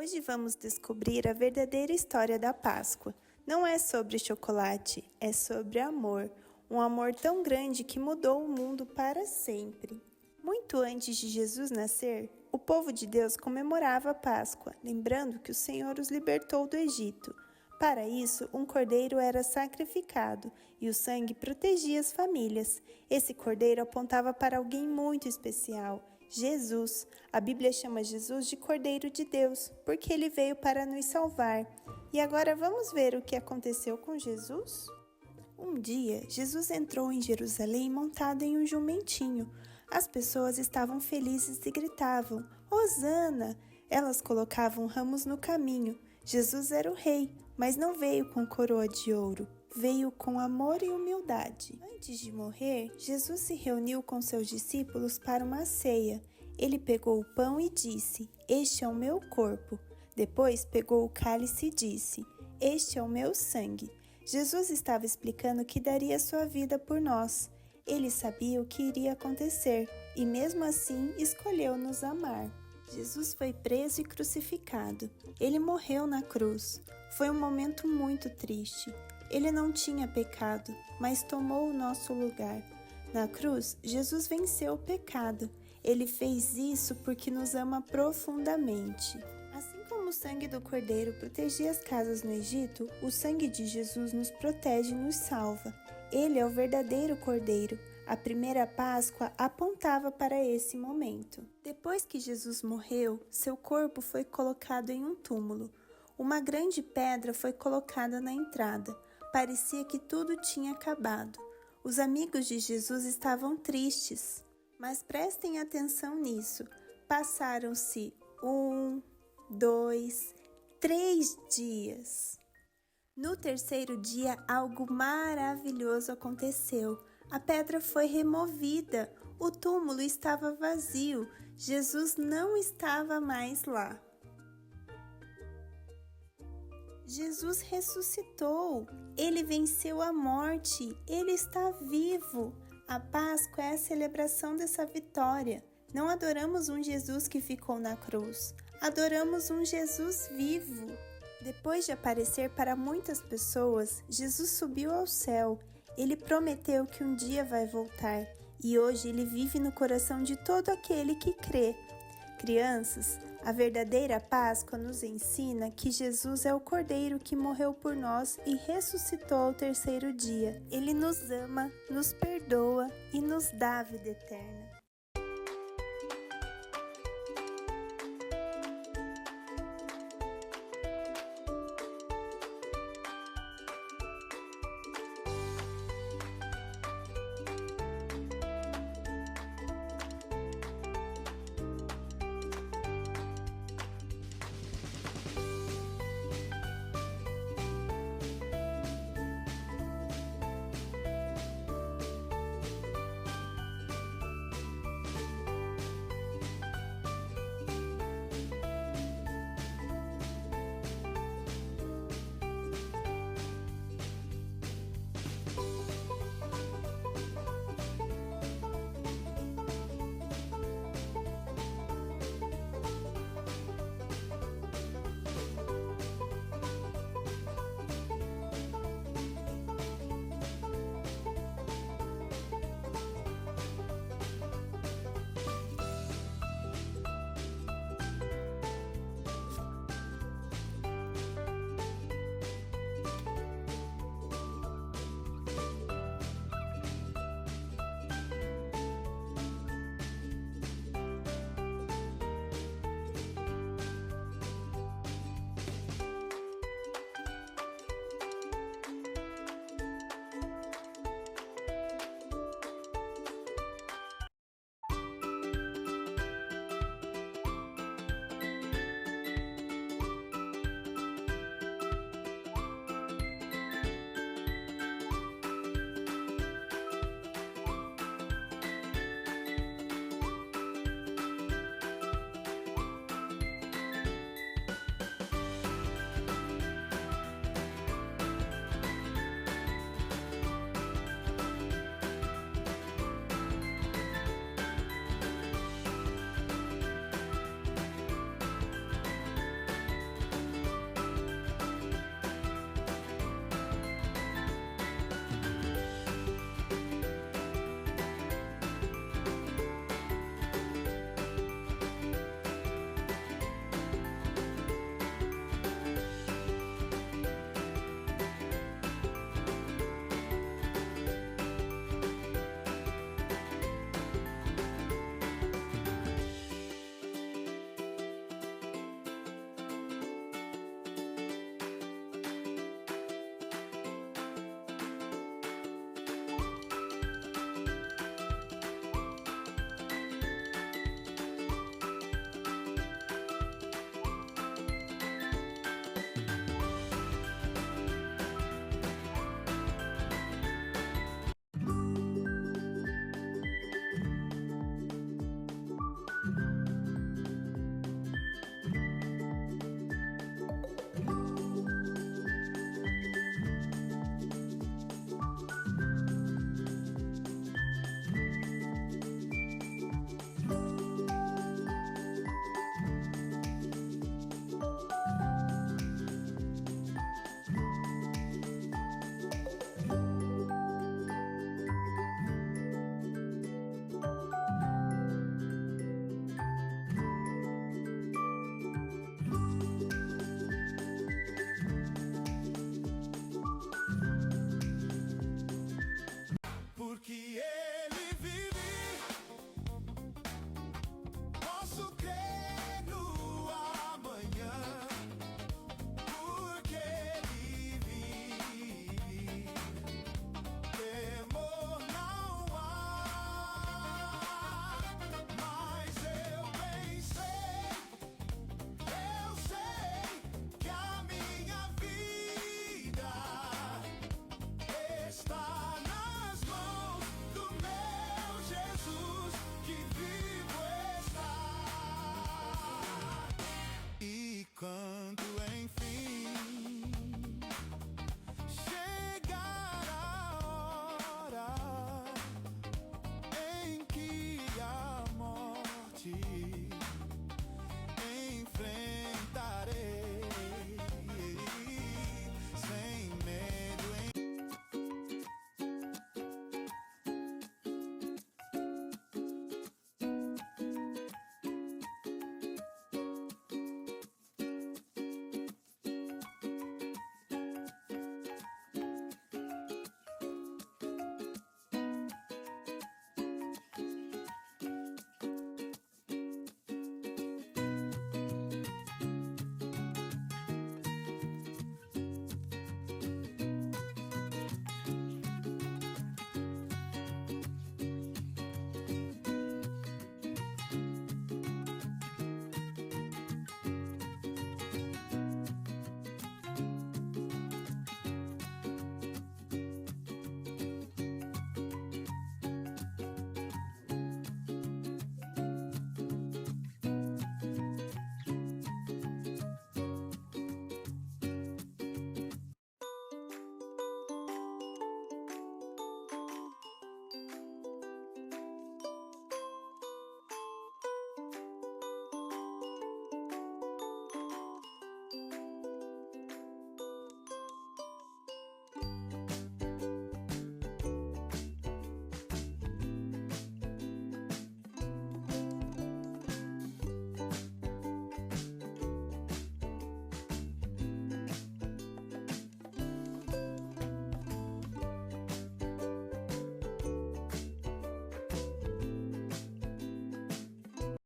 Hoje vamos descobrir a verdadeira história da Páscoa. Não é sobre chocolate, é sobre amor. Um amor tão grande que mudou o mundo para sempre. Muito antes de Jesus nascer, o povo de Deus comemorava a Páscoa, lembrando que o Senhor os libertou do Egito. Para isso, um cordeiro era sacrificado e o sangue protegia as famílias. Esse cordeiro apontava para alguém muito especial, Jesus. A Bíblia chama Jesus de Cordeiro de Deus, porque ele veio para nos salvar. E agora vamos ver o que aconteceu com Jesus? Um dia, Jesus entrou em Jerusalém montado em um jumentinho. As pessoas estavam felizes e gritavam, Hosana! Elas colocavam ramos no caminho. Jesus era o rei, mas não veio com coroa de ouro. Veio com amor e humildade. Antes de morrer, Jesus se reuniu com seus discípulos para uma ceia. Ele pegou o pão e disse, Este é o meu corpo. Depois pegou o cálice e disse, Este é o meu sangue. Jesus estava explicando que daria sua vida por nós. Ele sabia o que iria acontecer e mesmo assim escolheu nos amar. Jesus foi preso e crucificado. Ele morreu na cruz. Foi um momento muito triste. Ele não tinha pecado, mas tomou o nosso lugar. Na cruz, Jesus venceu o pecado. Ele fez isso porque nos ama profundamente. Assim como o sangue do Cordeiro protegia as casas no Egito, o sangue de Jesus nos protege e nos salva. Ele é o verdadeiro Cordeiro. A primeira Páscoa apontava para esse momento. Depois que Jesus morreu, seu corpo foi colocado em um túmulo. Uma grande pedra foi colocada na entrada. Parecia que tudo tinha acabado. Os amigos de Jesus estavam tristes. Mas prestem atenção nisso. Passaram-se 1, 2, 3 dias. No terceiro dia, algo maravilhoso aconteceu. A pedra foi removida. O túmulo estava vazio. Jesus não estava mais lá. Jesus ressuscitou. Ele venceu a morte. Ele está vivo. A Páscoa é a celebração dessa vitória. Não adoramos um Jesus que ficou na cruz. Adoramos um Jesus vivo. Depois de aparecer para muitas pessoas, Jesus subiu ao céu. Ele prometeu que um dia vai voltar e hoje ele vive no coração de todo aquele que crê. Crianças, a verdadeira Páscoa nos ensina que Jesus é o Cordeiro que morreu por nós e ressuscitou ao terceiro dia. Ele nos ama, nos perdoa e nos dá a vida eterna.